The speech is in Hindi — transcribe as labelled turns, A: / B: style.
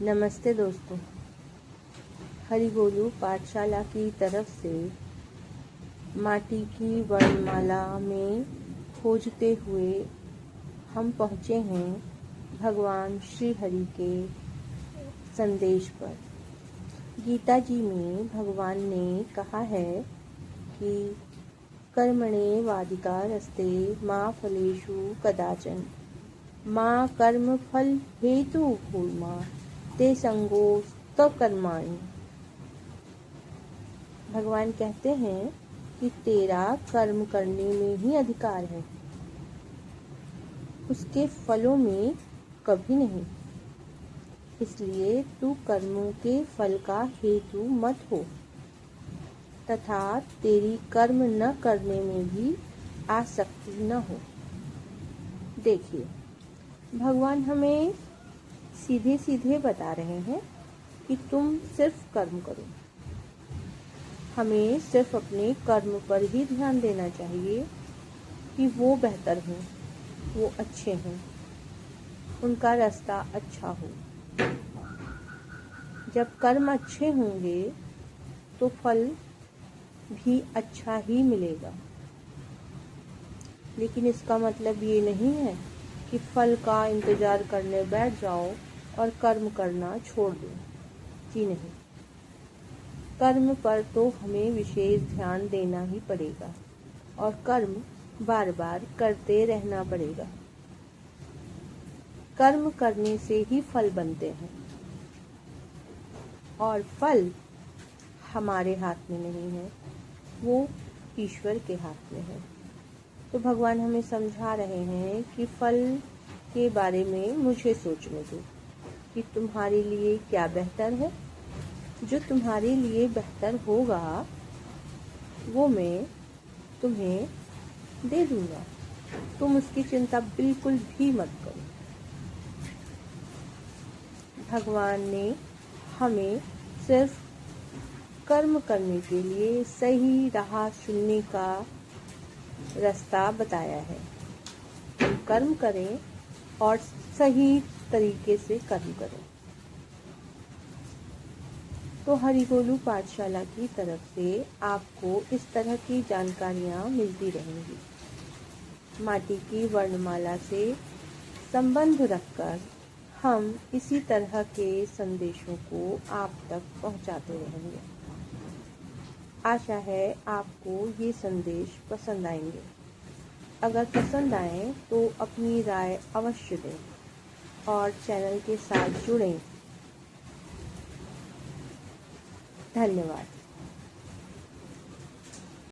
A: नमस्ते दोस्तों, हरिगोलू पाठशाला की तरफ से माटी की वर्णमाला में खोजते हुए हम पहुँचे हैं भगवान श्री हरि के संदेश पर। गीता जी में भगवान ने कहा है कि कर्मण्येवाधिकारस्ते मा फलेषु कदाचन मा कर्म फल हेतु भूर्मा ते संगोस्तव कर्माणि। भगवान कहते हैं कि तेरा कर्म करने में ही अधिकार है, उसके फलों में कभी नहीं। इसलिए तू कर्मों के फल का हेतु मत हो तथा तेरी कर्म न करने में भी आसक्ति न हो। देखिए, भगवान हमें सीधे सीधे बता रहे हैं कि तुम सिर्फ कर्म करो। हमें सिर्फ अपने कर्म पर ही ध्यान देना चाहिए कि वो बेहतर हों, वो अच्छे हों, उनका रास्ता अच्छा हो। जब कर्म अच्छे होंगे तो फल भी अच्छा ही मिलेगा। लेकिन इसका मतलब ये नहीं है कि फल का इंतज़ार करने बैठ जाओ और कर्म करना छोड़ दो। जी नहीं, कर्म पर तो हमें विशेष ध्यान देना ही पड़ेगा और कर्म बार बार करते रहना पड़ेगा। कर्म करने से ही फल बनते हैं और फल हमारे हाथ में नहीं है, वो ईश्वर के हाथ में है। तो भगवान हमें समझा रहे हैं कि फल के बारे में मुझे सोचने दो कि तुम्हारे लिए क्या बेहतर है। जो तुम्हारे लिए बेहतर होगा वो मैं तुम्हें दे दूंगा। तुम उसकी चिंता बिल्कुल भी मत करो। भगवान ने हमें सिर्फ कर्म करने के लिए सही राह चुनने का रास्ता बताया है। हम कर्म करें और सही तरीके से कर्म करें। तो हरिगोलू पाठशाला की तरफ से आपको इस तरह की जानकारियाँ मिलती रहेंगी। माटी की वर्णमाला से संबंध रखकर हम इसी तरह के संदेशों को आप तक पहुंचाते रहेंगे। आशा है आपको ये संदेश पसंद आएंगे। अगर पसंद आए तो अपनी राय अवश्य दें और चैनल के साथ जुड़ें। धन्यवाद।